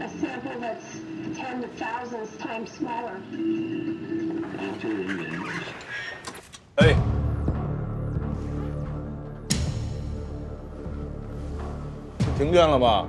a sample that's 10 to thousands times smaller. 研究人员。哎，停电了吧？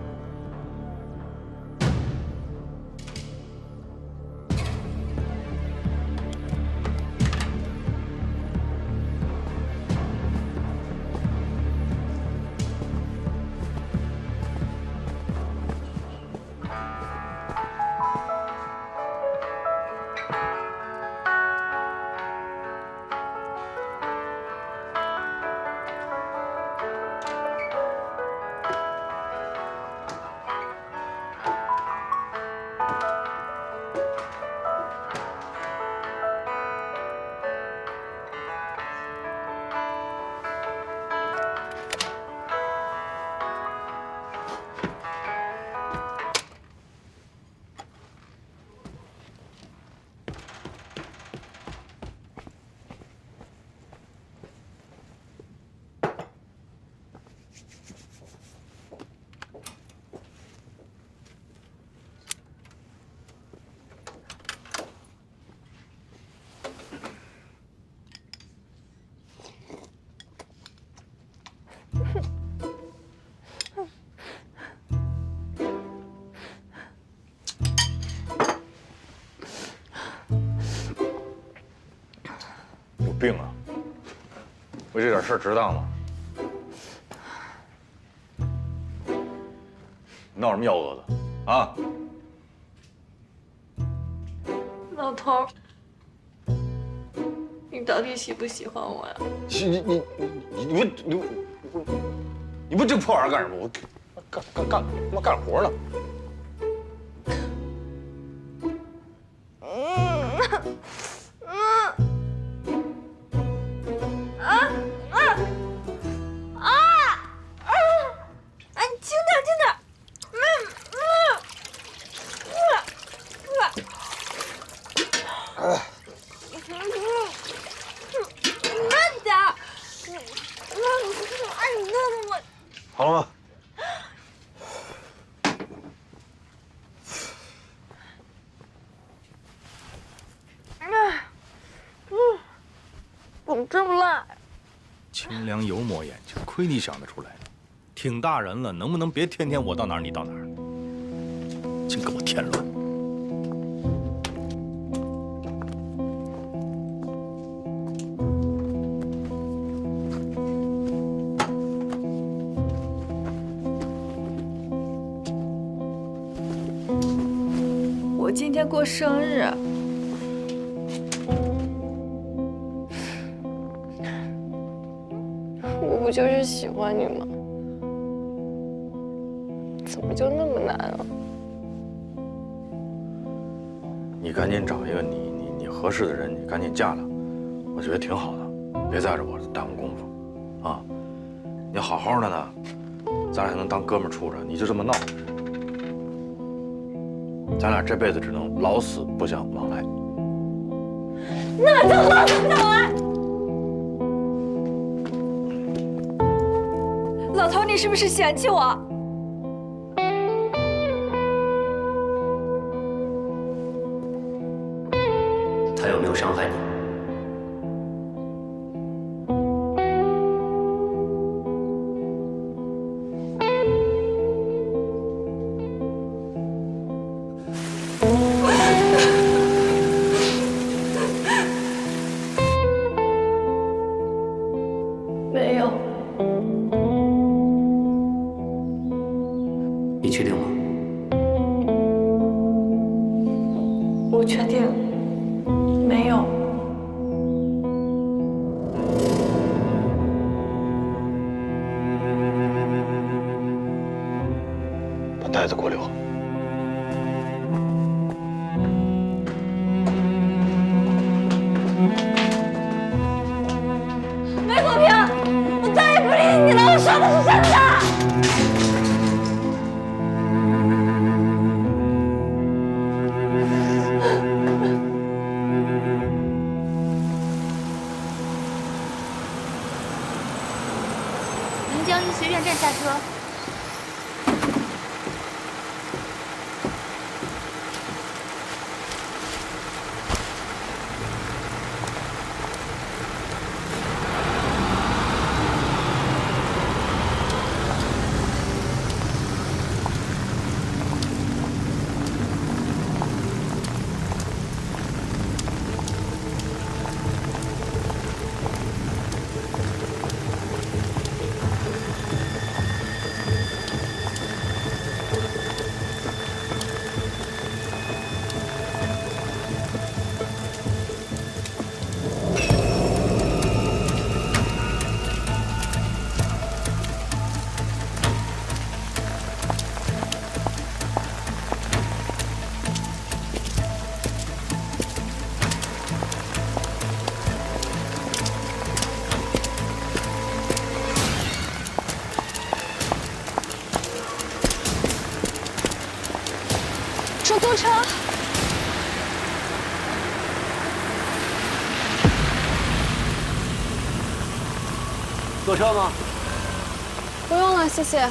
有病啊！为这点事儿值当吗？闹什么幺蛾子啊？老头，你到底喜不喜欢我呀？你不这破玩意儿干什么？我干活呢。好了吗？怎么这么辣？清凉油抹眼睛，亏你想得出来。挺大人了，能不能别天天我到哪儿你到哪儿？净给我添乱！我今天过生日。我不就是喜欢你吗？怎么就那么难啊？你赶紧找一个你合适的人，你赶紧嫁了，我觉得挺好的，别在这我耽误功夫，啊！你好好的呢，咱俩还能当哥们儿处着，你就这么闹，咱俩这辈子只能老死不相往来。那就老死不相往来。老头，你是不是嫌弃我？他有没有伤害你？没有。你确定吗？我确定。没有。把袋子给我留。梅国平，我再也不理你了，我说的是真的。临江医学院站下车。说坐车。坐车吗？不用了，谢谢。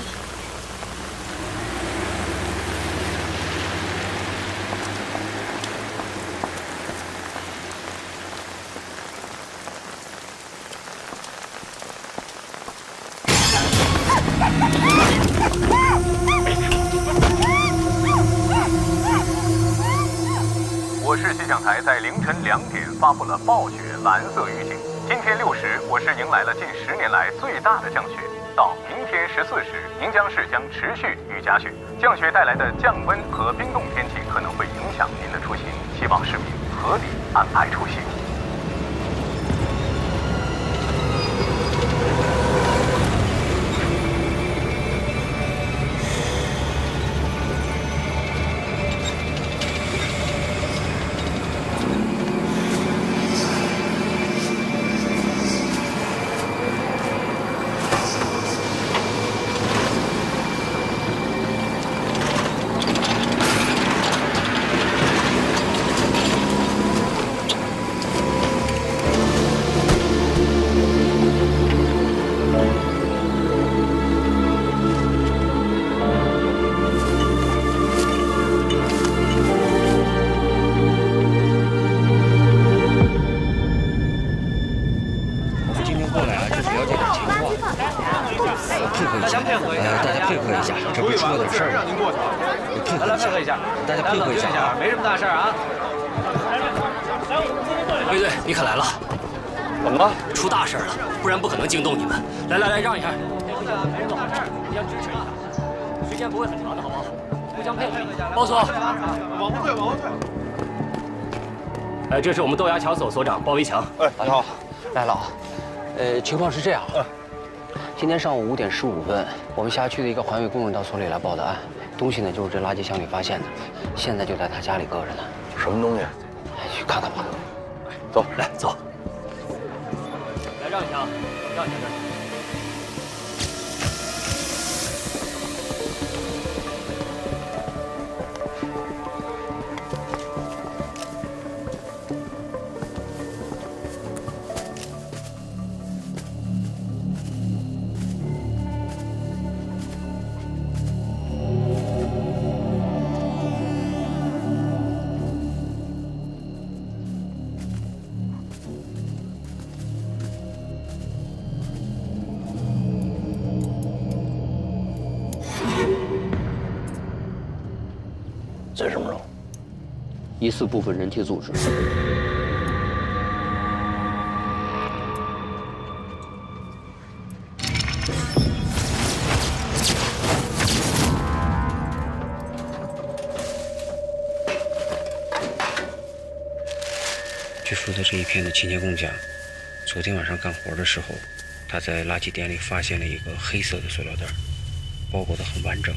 我市气象台在凌晨2点发布了暴雪蓝色预警。今天6时，我市迎来了近10年来最大的降雪。到明天14时，宁江市将持续雨夹雪。降雪带来的降温和冰冻天气可能会影响您的出行，希望市民合理安排出行。没什么大事啊。卫队，你可来了！怎么了？出大事了，不然不可能惊动你们。来，让一下。没什么大事，互相支持一下，时间不会很长的，好不好？互相配合一下。包所，往后退。哎，这是我们豆芽桥所所长包维强。哎，你好，来了啊。情况是这样。今天上午5点15分，我们辖区的一个环卫工人到所里来报的案，东西呢就是这垃圾箱里发现的，现在就在他家里搁着呢。什么东西？去看看吧。走，来走。来，让一下啊，让一下。这是什么肉？疑似部分人体组织。据负责这一片的清洁工讲，昨天晚上干活的时候，他在垃圾点里发现了一个黑色的塑料袋，包裹得很完整，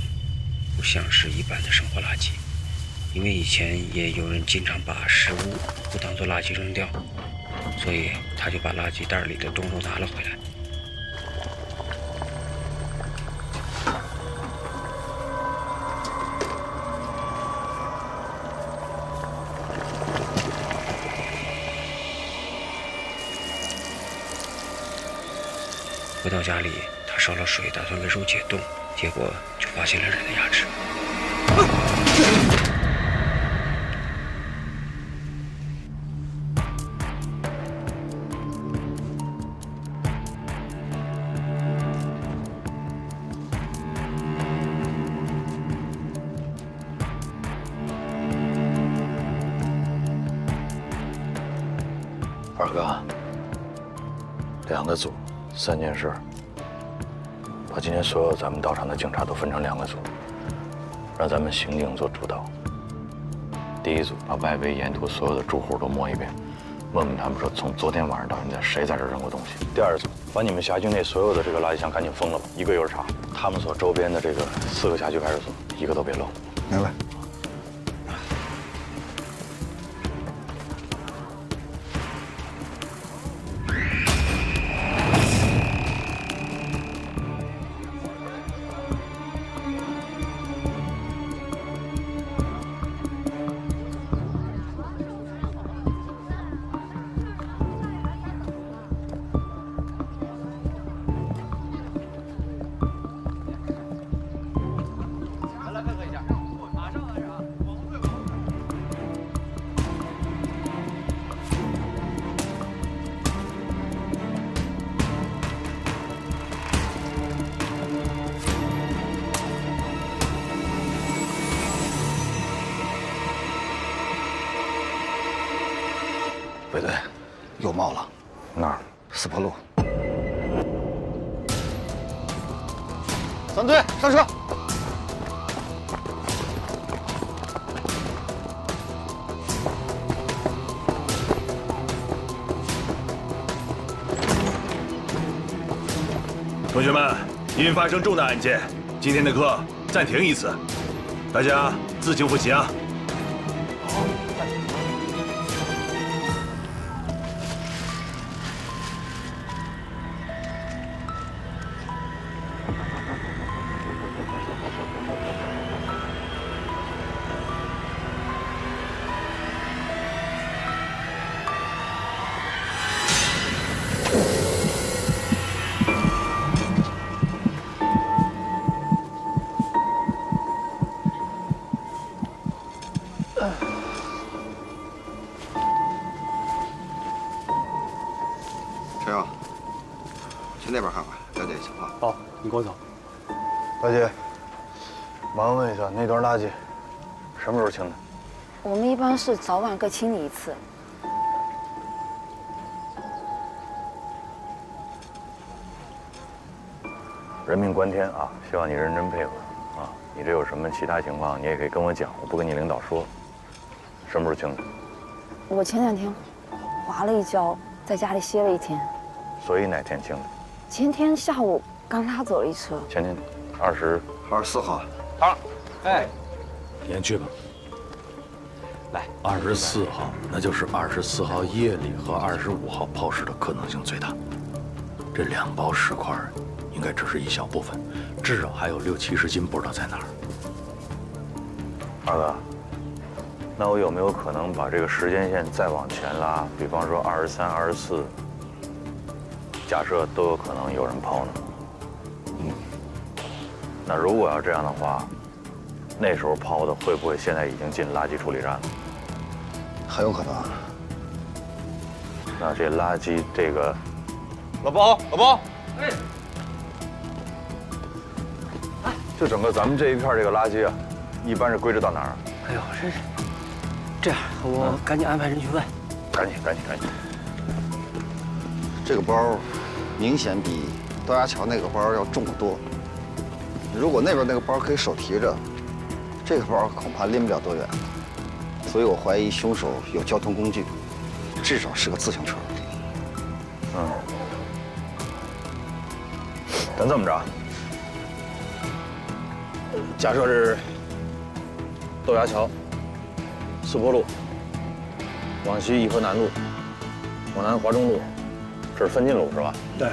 不像是一般的生活垃圾。因为以前也有人经常把食物不当作垃圾扔掉，所以他就把垃圾袋里的冻肉拿了回来。回到家里，他烧了水，打算给肉解冻，结果就发现了人的牙齿。二哥，2个组，3件事，把今天所有咱们到场的警察都分成2个组，让咱们刑警做主导。第一组把外围沿途所有的住户都摸一遍，问问他们说从昨天晚上到现在谁在这扔过东西。第二组把你们辖区内所有的这个垃圾箱赶紧封了吧，一个一个查，他们所周边的这个4个辖区派出所一个都别漏。明白。卫队，又冒了。哪儿？四坡路。3队上车。同学们，因发生重大案件，今天的课暂停一次，大家自行复习啊。陈勇，去那边看看，了解情况。好，你跟我走。大姐，麻烦问一下，那段垃圾什么时候清的？我们一般是早晚各清理一次。人命关天啊，希望你认真配合啊。你这有什么其他情况，你也可以跟我讲，我不跟你领导说。什么时候清的？我前2天滑了一跤，在家里歇了1天。所以哪天清的？前天下午刚拉走了一车。前天24号。好，哎，你先去吧。来，24号，那就是24号夜里和25号抛尸的可能性最大。这2包尸块应该只是一小部分，至少还有60、70斤不知道在哪儿。二哥，那我有没有可能把这个时间线再往前拉？比方说23、24，假设都有可能有人抛呢？那如果要这样的话，那时候抛的会不会现在已经进垃圾处理站了？很有可能。那这垃圾这个，老包，哎，就整个咱们这一片这个垃圾啊，一般是归置到哪儿？哎呦，这样，我赶紧安排人去问。赶紧！这个包明显比高架桥那个包要重得多。如果那边那个包可以手提着，这个包恐怕拎不了多远。所以我怀疑凶手有交通工具，至少是个自行车。咱这么着，假设是豆芽桥、四坡路，往西颐和南路，往南华中路，这是分进路是吧？对。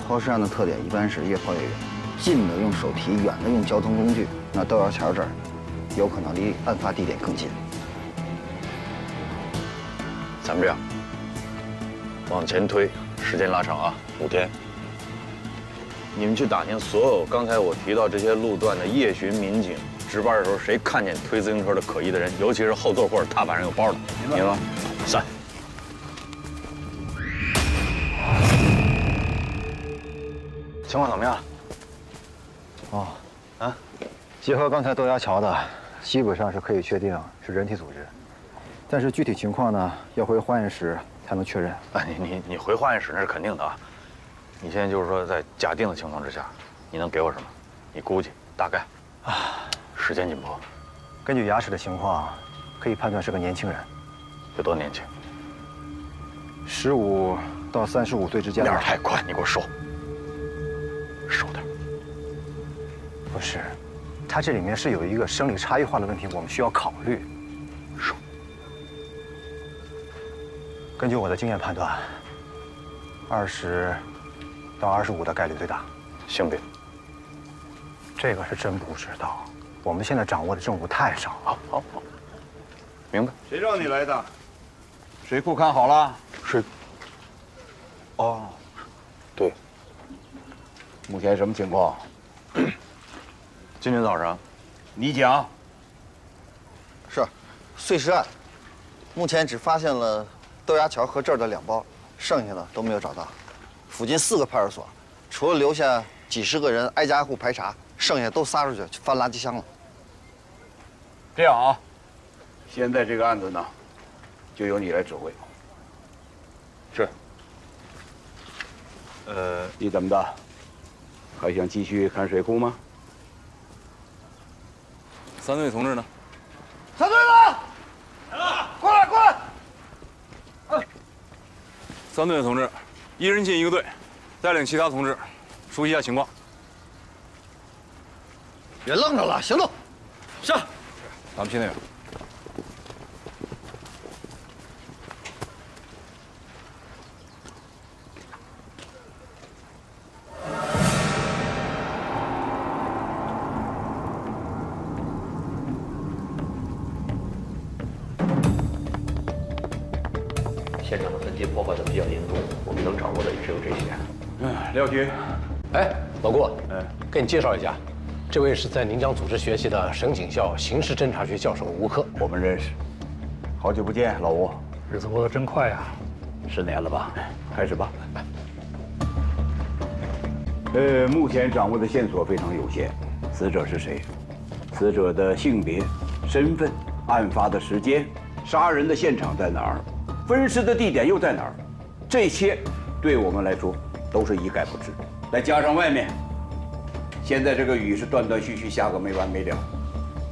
抛尸案的特点一般是越抛越远，近的用手提，远的用交通工具。那豆芽桥这儿，有可能离案发地点更近。咱们这样，往前推，时间拉长啊，5天。你们去打听所有刚才我提到这些路段的夜巡民警，值班的时候谁看见推自行车的可疑的人，尤其是后座或者踏板上有包的，明白吗？散。情况怎么样？结合刚才豆芽桥的，基本上是可以确定是人体组织，但是具体情况呢，要回化验室才能确认。你回化验室那是肯定的啊。你现在就是说，在假定的情况之下，你能给我什么？你估计大概时间紧迫。根据牙齿的情况，可以判断是个年轻人。有多年轻？15到35岁之间。面太快，你给我收点。不是，它这里面是有一个生理差异化的问题，我们需要考虑。收。根据我的经验判断，20到25的概率最大。性别？这个是真不知道，我们现在掌握的证物太少了。好，明白。谁让你来的？水库看好了？水。哦，对。目前什么情况？今天早上，你讲。是，碎尸案，目前只发现了豆芽桥和这儿的2包，剩下的都没有找到。附近4个派出所，除了留下几十个人挨家挨户排查，剩下都撒出去翻垃圾箱了。这样啊，现在这个案子呢，就由你来指挥。你怎么的？还想继续看水库吗？三队同志呢？三队的，来了，过来过来。三队的同志，一人进一个队，带领其他同志熟悉一下情况。别愣着了，行动！是。咱们去那边。现场的痕迹破坏的比较严重，我们能掌握的也只有这些。廖局，哎，老顾，给你介绍一下，这位是在宁江组织学习的省警校刑事侦查学教授吴克，我们认识，好久不见，老吴。日子过得真快啊，10年了吧？开始吧。目前掌握的线索非常有限，死者是谁？死者的性别、身份、案发的时间、杀人的现场在哪儿？分尸的地点又在哪儿？这些对我们来说都是一概不知。再加上外面，现在这个雨是断断续续下个没完没了，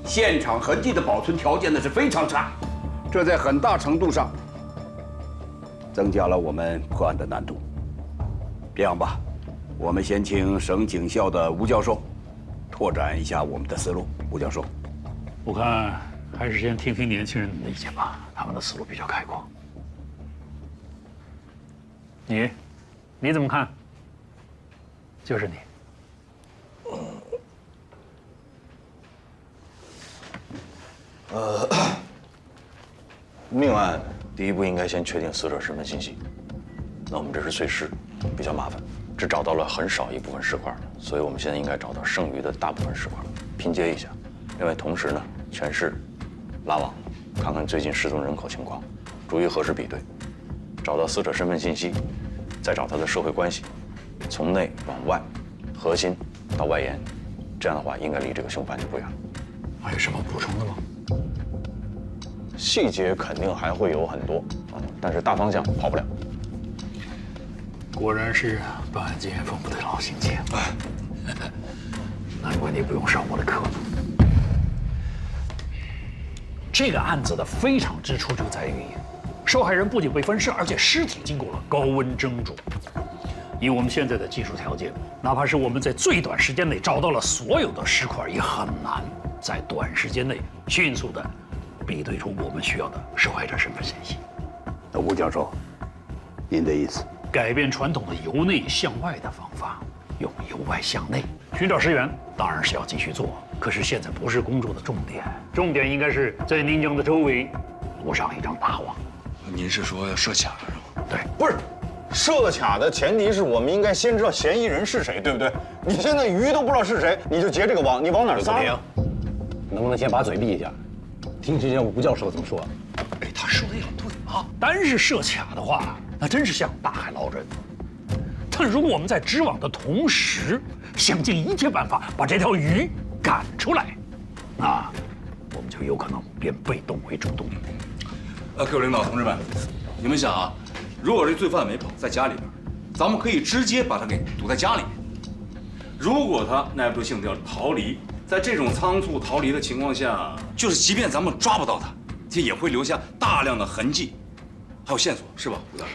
现场痕迹的保存条件呢是非常差，这在很大程度上增加了我们破案的难度。这样吧，我们先请省警校的吴教授拓展一下我们的思路。吴教授，我看还是先听听年轻人的意见吧，他们的思路比较开阔。你怎么看？就是你。命案第一步应该先确定死者身份信息。那我们这是碎尸，比较麻烦，只找到了很少一部分尸块的，所以我们现在应该找到剩余的大部分尸块，拼接一下。另外，同时呢，全市拉网，看看最近失踪人口情况，逐一核实比对，找到死者身份信息，再找他的社会关系，从内往外，核心到外延，这样的话应该离这个凶犯就不远了。还有什么补充的吗？细节肯定还会有很多但是大方向跑不了。果然是办案经验丰富的老刑警，难怪你不用上我的课。这个案子的非常之处就在于，受害人不仅被分尸，而且尸体经过了高温蒸煮。以我们现在的技术条件，哪怕是我们在最短时间内找到了所有的尸块，也很难在短时间内迅速的比对出我们需要的受害者身份信息。那吴教授，您的意思？改变传统的由内向外的方法，用由外向内寻找尸源，当然是要继续做。可是现在不是工作的重点，重点应该是在宁江的周围布上一张大网。您是说要设卡是吗？对，不是。设卡的前提是我们应该先知道嫌疑人是谁，对不对？你现在鱼都不知道是谁，你就结这个网，你往哪儿撒？能不能先把嘴闭一下？听之前吴教授怎么说？哎，他说的也对啊。单是设卡的话，那真是像大海捞针。但如果我们在织网的同时，想尽一切办法把这条鱼赶出来，那我们就有可能变被动为主动。各位领导同志们，你们想啊，如果这罪犯没跑，在家里边，咱们可以直接把他给堵在家里面。如果他耐不住性子要逃离，在这种仓促逃离的情况下，就是即便咱们抓不到他，这也会留下大量的痕迹，还有线索，是吧，吴大师？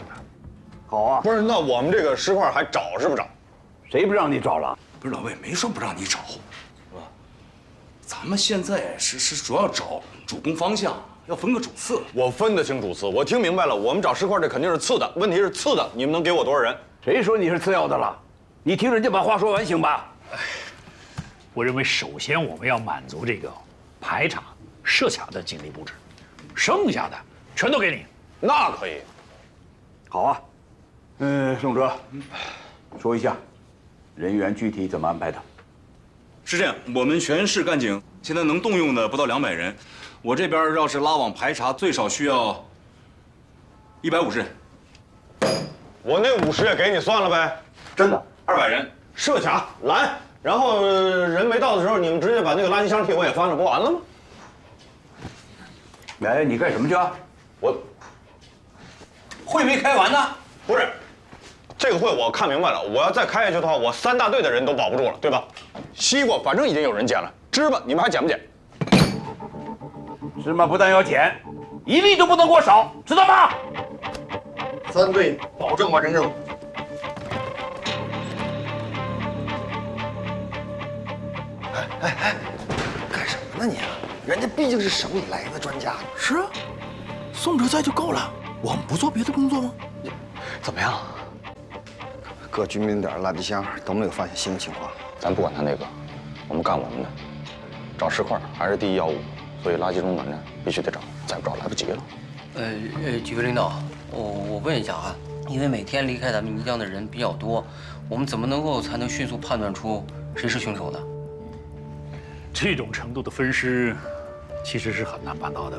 好啊。不是，那我们这个尸块还找是不找？谁不让你找了？不是老魏没说不让你找，是吧？咱们现在是主要找主攻方向。要分个主次，我分得清主次，我听明白了。我们找尸块这肯定是次的，问题是次的，你们能给我多少人？谁说你是次要的了？你听人家把话说完行吧？我认为首先我们要满足这个排查、设卡的警力布置，剩下的全都给你。那可以。好啊。宋哲，说一下人员具体怎么安排的？是这样，我们全市干警现在能动用的不到200人。我这边要是拉网排查，最少需要150人。我那50也给你算了呗。真的，200人设卡拦，然后人没到的时候，你们直接把那个垃圾箱替我也翻了，不完了吗？哎，你干什么去啊？我会没开完呢？不是，这个会我看明白了，我要再开下去的话，我3大队的人都保不住了，对吧？西瓜反正已经有人捡了，芝麻你们还捡不捡？芝麻不但要捡，一粒都不能给我少，知道吗？3队保证完成任务。干什么呢你？人家毕竟是省里来的专家。是啊，宋哲在就够了，我们不做别的工作吗？怎么样？各军民点垃圾箱都没有发现新的情况。咱不管他那个，我们干我们的，找石块还是第一要务，所以垃圾中转站必须得找，再不找来不及了。几位领导，我问一下啊，因为每天离开咱们泥江的人比较多，我们怎么才能迅速判断出谁是凶手呢？这种程度的分尸，其实是很难办到的。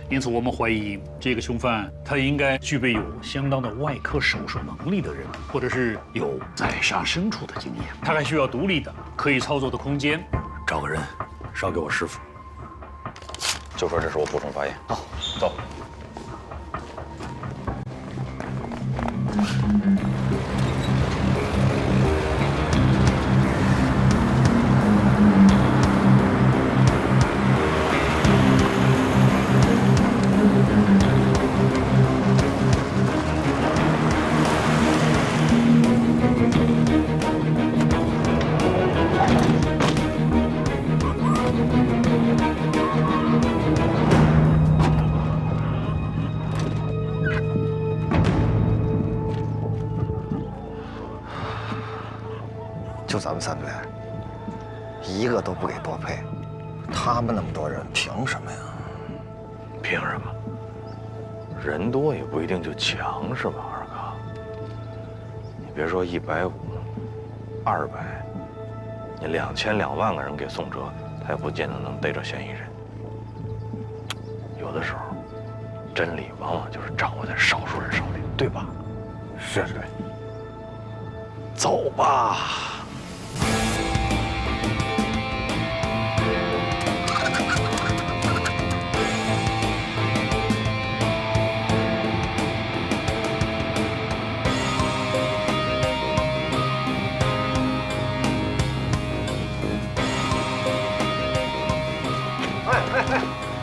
因此，我们怀疑这个凶犯他应该具备有相当的外科手术能力的人，或者是有宰杀牲畜的经验。他还需要独立的、可以操作的空间。找个人捎给我师傅，就说这是我补充发言。好，走。就咱们3队，一个都不给多配，他们那么多人，凭什么呀？凭什么？人多也不一定就强，是吧，二哥？你别说150、200，你2000、2万个人给宋哲，他也不见得能逮着嫌疑人。有的时候，真理往往就是掌握在少数人手里，对吧？是对。走吧。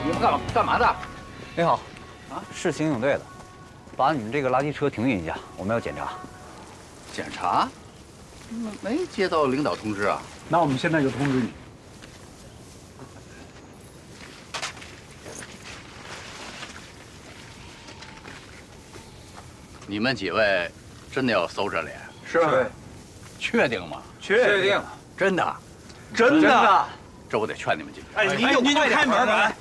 你们干嘛的？你好，啊，是刑警队的，把你们这个垃圾车停运一下，我们要检查。检查？没接到领导通知啊。那我们现在就通知你。你们几位真的要搜这里？是。确定吗？确定。真的。真的。这我得劝你们几句。哎，您就开门吧。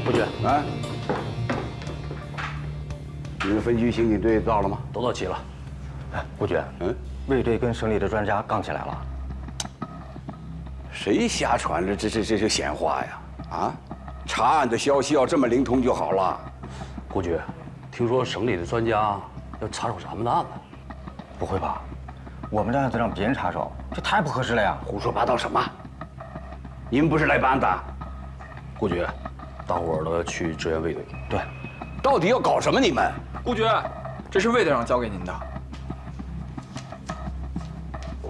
不觉啊！你们分局刑警队到了吗？都到齐了。哎，不觉，卫队跟省里的专家杠起来了。谁瞎传了这闲话呀？啊，查案的消息要这么灵通就好了。顾局，听说省里的专家要插手咱们的案子。不会吧？我们的案子让别人插手，这太不合适了呀！胡说八道什么？你们不是来办的？顾局，大伙儿都要去支援卫队。对，到底要搞什么？你们？顾局，这是卫队长交给您的。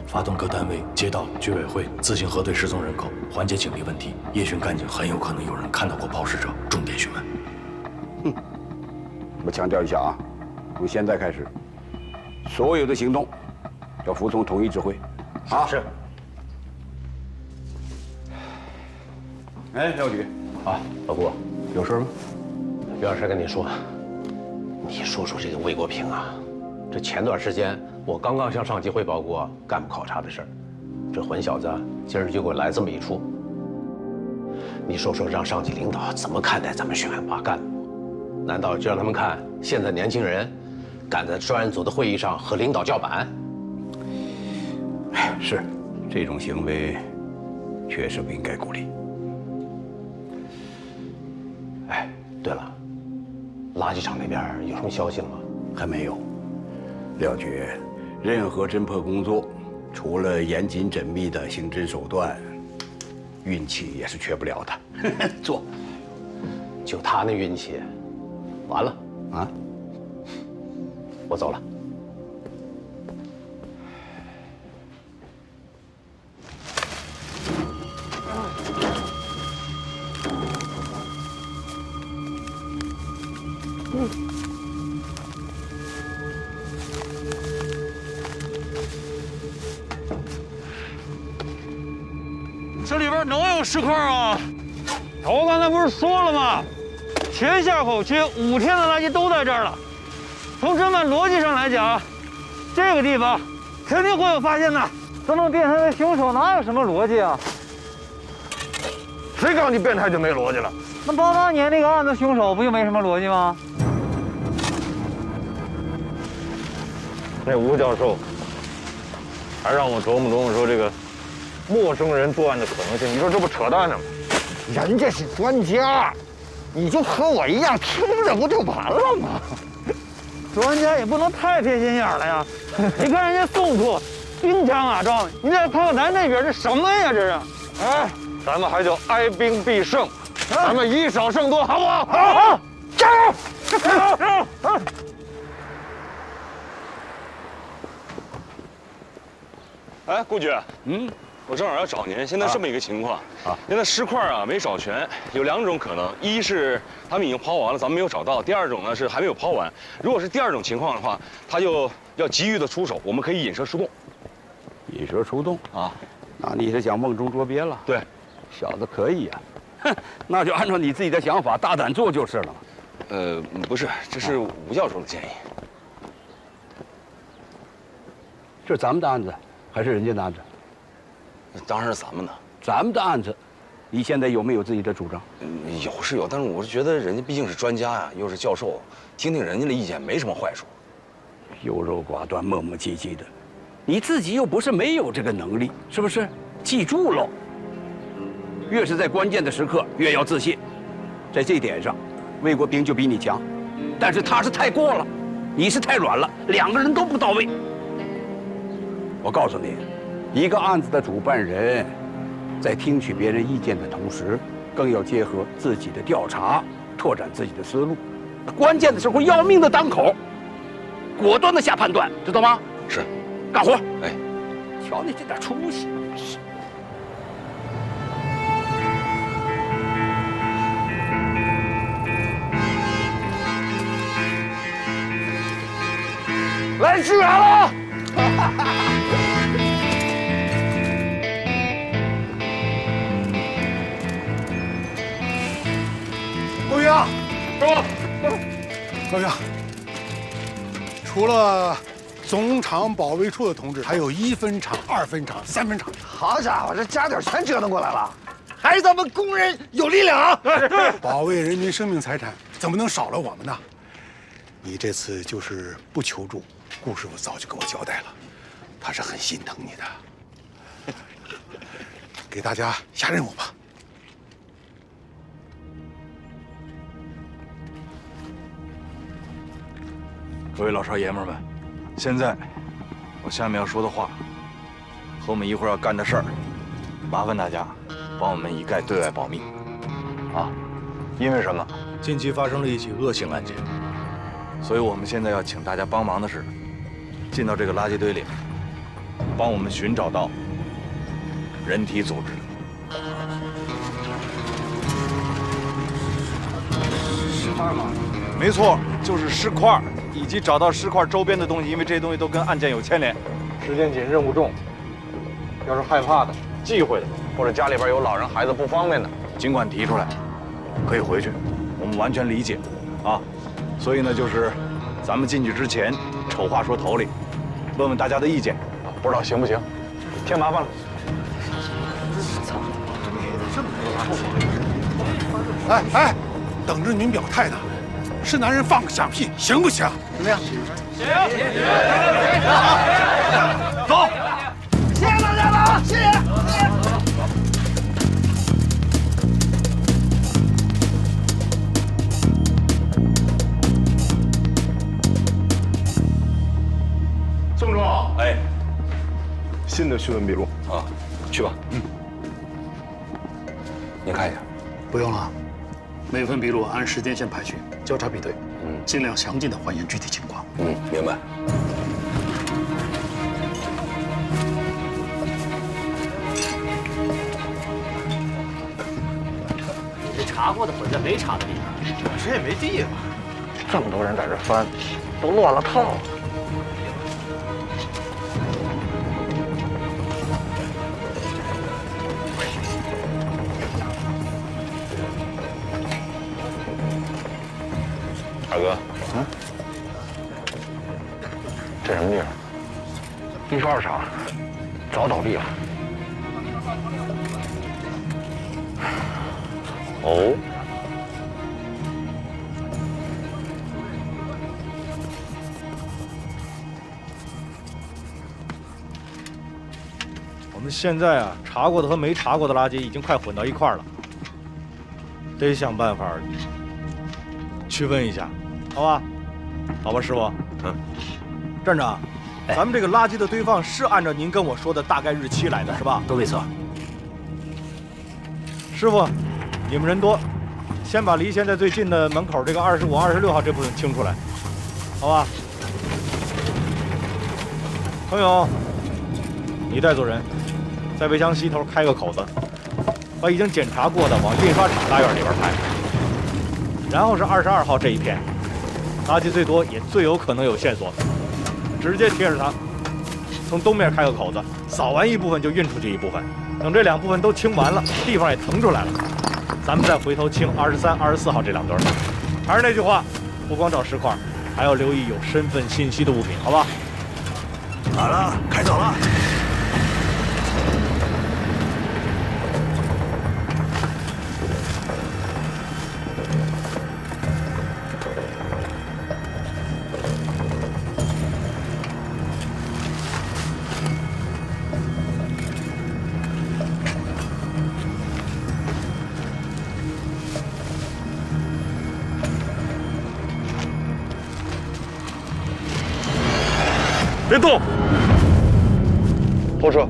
发动各单位、街道、居委会自行核对失踪人口，缓解警力问题。夜巡干警很有可能有人看到过抛尸者，重点询问。哼，我强调一下啊，从现在开始，所有的行动要服从统一指挥。啊，是。哎，廖局，啊，老顾，有事吗？有点事跟你说。你说说这个魏国平啊，这前段时间我刚刚向上级汇报过干部考察的事儿，这混小子今儿就给我来这么一出。你说说，让上级领导怎么看待咱们选拔干部？难道就让他们看现在年轻人敢在专案组的会议上和领导叫板？是，这种行为确实不应该鼓励。哎，对了，垃圾场那边有什么消息了吗？还没有。廖局，任何侦破工作，除了严谨缜密的刑侦手段，运气也是缺不了的。做，就他那运气，完了啊！我走了。这里边能有尸块啊？我刚才不是说了吗？全下口区5天的垃圾都在这儿了。从侦办逻辑上来讲，这个地方肯定会有发现的。这么变态的凶手哪有什么逻辑啊？谁告诉你变态就没逻辑了？那88年那个案子凶手不就没什么逻辑吗？那吴教授还让我琢磨琢磨说这个陌生人作案的可能性，你说这不扯淡呢吗？人家是专家，你就和我一样听着不就完了吗？专家也不能太偏心眼了呀！你看人家宋处兵强马壮，你再看看咱这边这什么呀？这是，哎，咱们还叫哀兵必胜，咱们以少胜多，好不好？好，加油！加油！哎，顾局，我正好要找您。现在这么一个情况现在尸块啊没找全，有2种可能：一是他们已经抛完了，咱们没有找到；第2种呢是还没有抛完。如果是第2种情况的话，他就要急于的出手，我们可以引蛇出洞。引蛇出洞啊？那你是想梦中捉鳖了？对，小子可以呀。哼，那就按照你自己的想法大胆做就是了。不是，这是吴教授的建议。这是咱们的案子，还是人家的案子？当然是咱们的。咱们的案子，你现在有没有自己的主张？有是有，但是我是觉得人家毕竟是专家呀，又是教授，听听人家的意见没什么坏处。优柔寡断、磨磨唧唧的，你自己又不是没有这个能力，是不是？记住喽，越是在关键的时刻，越要自信。在这点上，魏国平就比你强，但是他是太过了，你是太软了，2个人都不到位。我告诉你，一个案子的主办人，在听取别人意见的同时，更要结合自己的调查，拓展自己的思路。关键的时候，要命的当口，果断的下判断，知道吗？是，干活。哎，瞧你这点出息。来支援了！陆阳，师傅，陆阳，除了总厂保卫处的同志，还有1分厂、2分厂、3分厂。好家伙，这家底全折腾过来了，还是咱们工人有力量啊！保卫人民生命财产，怎么能少了我们呢？你这次就是不求助，顾师傅早就给我交代了，他是很心疼你的。给大家下任务吧。各位老少爷们们，现在我下面要说的话和我们一会儿要干的事儿，麻烦大家帮我们一概对外保密啊！因为什么？近期发生了一起恶性案件，所以我们现在要请大家帮忙的是，进到这个垃圾堆里，帮我们寻找到人体组织。尸块吗？没错，就是尸块，以及找到尸块周边的东西，因为这些东西都跟案件有牵连。时间紧，任务重。要是害怕的、忌讳的，或者家里边有老人、孩子不方便的，尽管提出来。可以回去，我们完全理解，啊，所以呢，就是咱们进去之前，丑话说头里，问问大家的意见，不知道行不行？添麻烦了。操！哎哎，等着您表态呢。是男人放个响屁，行不行？怎么样？行。走。谢谢大家了啊！谢谢。宋总，哎，新的讯问笔录啊，去吧。您看一下。不用了，每份笔录按时间线排序，交叉比对，尽量详尽地还原具体情况。明白。这查过的混在没查的里边，谁也没地方。这么多人在这翻，都乱了套了。二哥，这什么地方？一说二厂早倒闭了。哦。我们现在啊，查过的和没查过的垃圾已经快混到一块儿了，得想办法去问一下，好吧？好吧，师傅。站长，咱们这个垃圾的堆放是按照您跟我说的大概日期来的，是吧？都没错。师傅，你们人多，先把离现在最近的门口这个25、26号这部分清出来，好吧？程勇，你带组人，在围墙西头开个口子，把已经检查过的往印刷厂大院里边排。然后是22号这一片，垃圾最多也最有可能有线索，直接贴着它，从东面开个口子，扫完一部分就运出去一部分。等这2部分都清完了，地方也腾出来了，咱们再回头清23、24号这2堆。还是那句话，不光找石块，还要留意有身份信息的物品，好吧？好了，开走了。别动！后撤！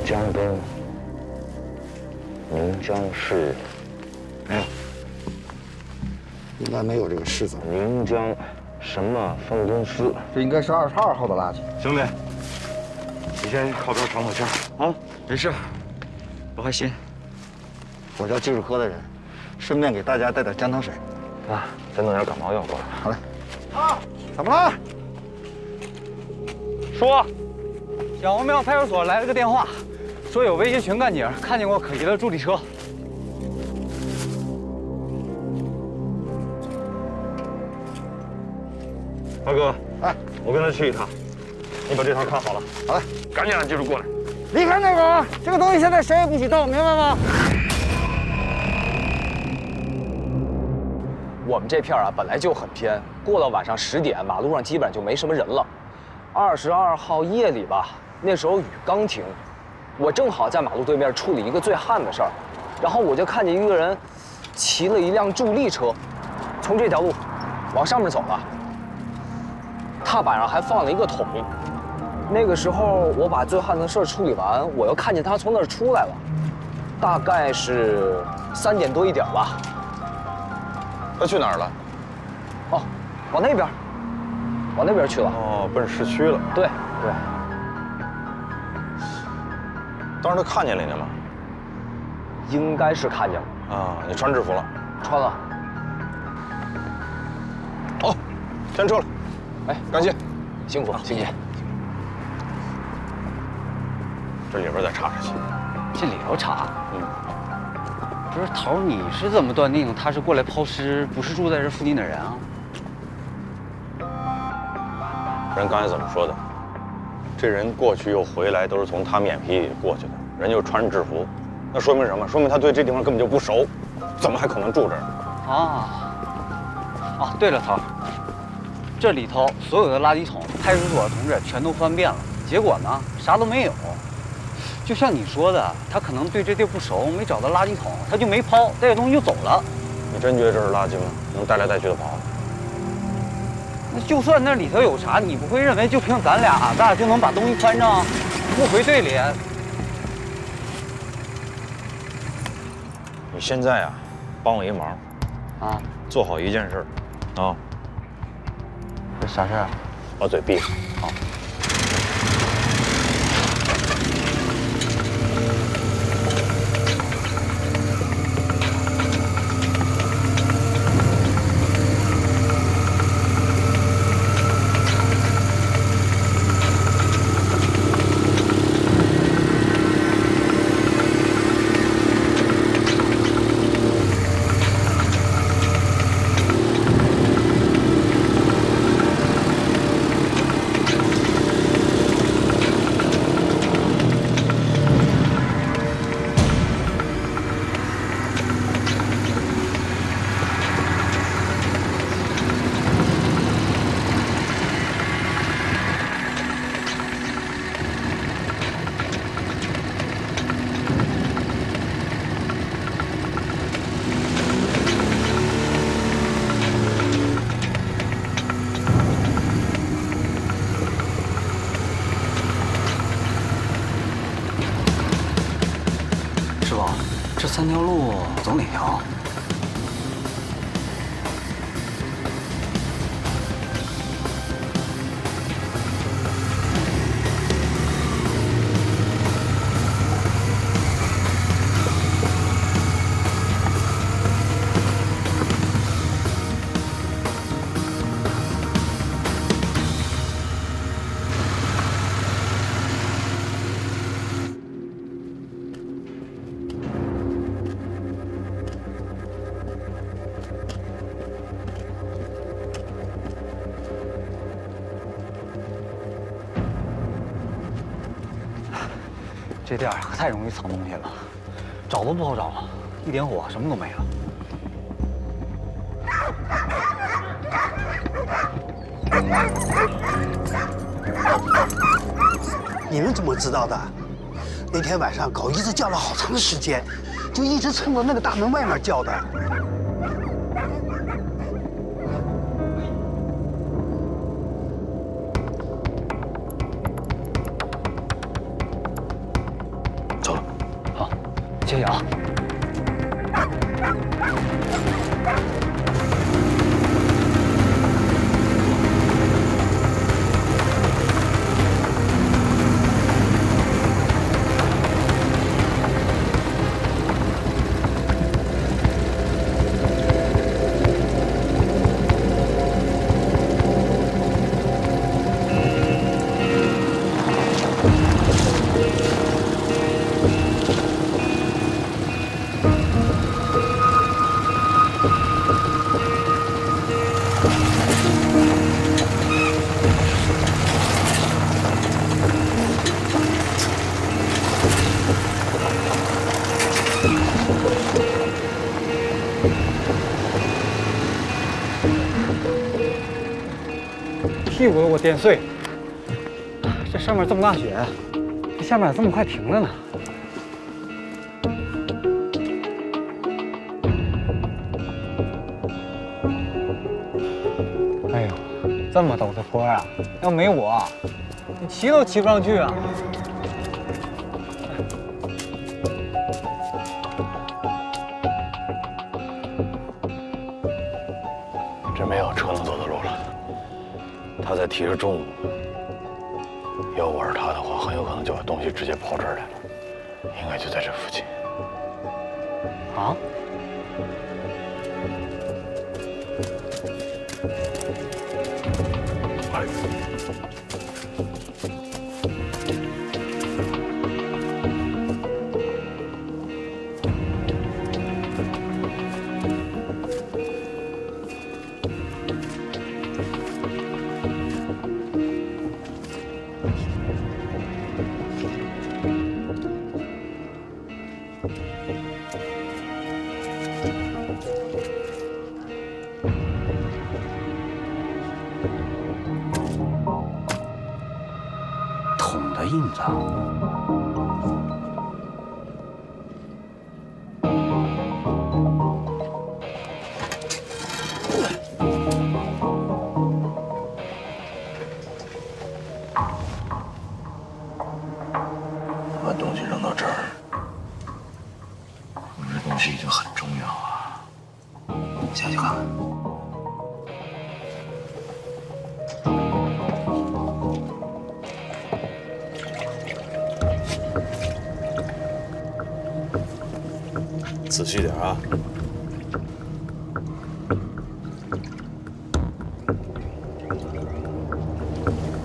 江东宁江市。没有，应该没有这个市字。宁江什么分公司？这应该是22号的垃圾。兄弟，你先靠边喘口气儿。好，没事，不害心。我叫技术科的人，顺便给大家带点姜汤水。啊，再弄点感冒药过来。好嘞。啊，怎么了？说，小王庙派出所来了个电话，说有微信群干警看见过可疑的助力车。大哥，哎，我跟他去一趟，你把这套看好了。好嘞，赶紧让技术过来。离开那会儿，这个东西现在谁也不许动，明白吗？我们这片啊本来就很偏，过了晚上10点，马路上基本上就没什么人了。22号夜里吧，那时候雨刚停，我正好在马路对面处理一个最旱的事儿，然后我就看见一个人骑了一辆助力车，从这条路往上面走了。踏板上还放了一个桶。那个时候我把最旱的事儿处理完，我又看见他从那儿出来了，大概是3点多1点吧。他去哪儿了？哦，往那边去了。哦，奔市区了。对对。当时他看见了你吗？应该是看见了。啊，你穿制服了？穿了。好，先撤了。哎，感谢，辛苦，谢谢。这里边再查查去。这里头查？不是头，你是怎么断定他是过来抛尸，不是住在这附近的人啊？人刚才怎么说的？这人过去又回来，都是从他眼皮里过去的。人就穿着制服，那说明什么？说明他对这地方根本就不熟，怎么还可能住这儿？啊，对了，头，这里头所有的垃圾桶，派出所的同志全都翻遍了，结果呢，啥都没有。就像你说的，他可能对这地不熟，没找到垃圾桶，他就没抛，带着东西就走了。你真觉得这是垃圾吗？能带来带去的跑？那就算那里头有啥，你不会认为就凭咱俩就能把东西翻上，不回队里？你现在啊，帮我一忙，啊，做好一件事，啊。这啥事儿？把嘴闭上。好。3条路走哪条？这店可太容易藏东西了，找都不好找了，一点火什么都没了。你们怎么知道的？那天晚上狗一直叫了好长时间，就一直冲着那个大门外面叫的。走了。好，谢谢啊。 屁股都给我颠碎！这上面这么大雪，这下面咋这么快停了呢？哎呦，这么陡的坡啊！要没我，你骑都骑不上去啊！这没有车能走的路了。 他再提着重物，要我是他的话，很有可能就把东西直接抛这儿来了。应该就在这附近。啊？桶的印子。把东西扔到这儿，这东西已经很重要啊。下去看看。仔细点啊！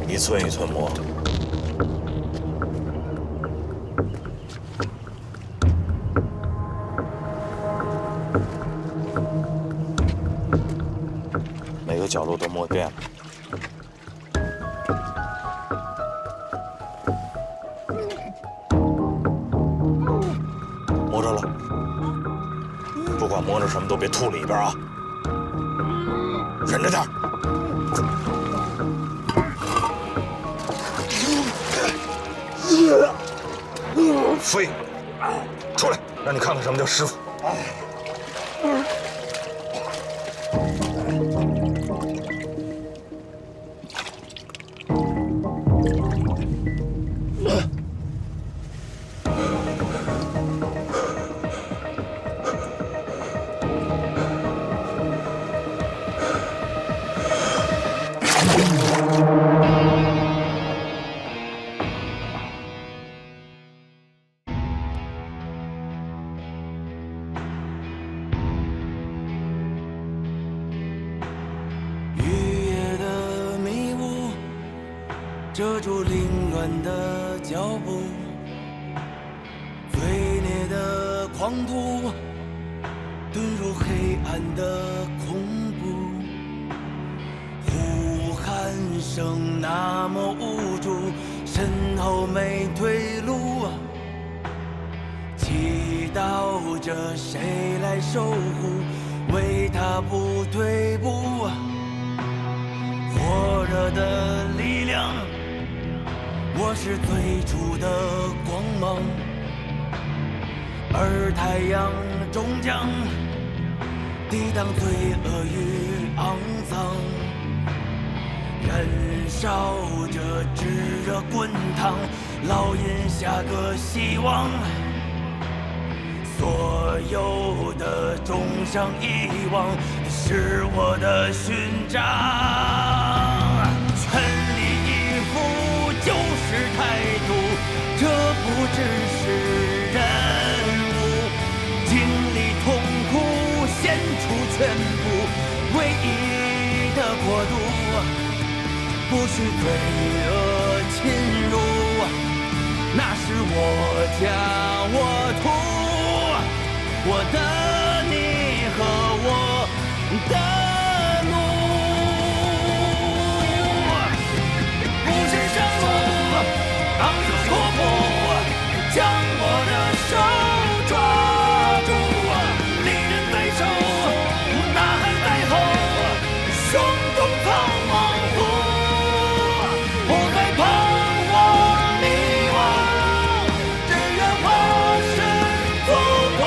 一寸一寸磨。每个角落都磨遍了。磨着了。不管磨着什么都别吐里边啊！忍着点。飞，出来，让你看看什么叫师傅。遮住凌乱的脚步，最烈的狂徒遁入黑暗的恐怖，呼喊声那么无助，身后没退路，祈祷着谁来守护，为他不退步，火热的力量。我是最初的光芒，而太阳终将抵挡罪恶与肮脏，燃烧着炙热滚烫，烙印下个希望。所有的重伤遗忘，是我的勋章。全力以赴。就是态度，这不只是任务。经历痛苦，献出全部，唯一的国度，不许罪恶侵入。那是我家，我土，我的你和我的。将我的手抓住，利刃在手，呐喊在后，胸中藏猛虎，不再彷徨迷惘，只愿化身祖国，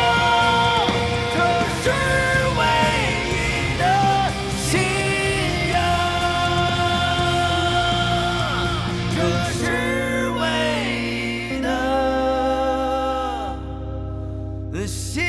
这是唯一的信仰，这是唯一的信。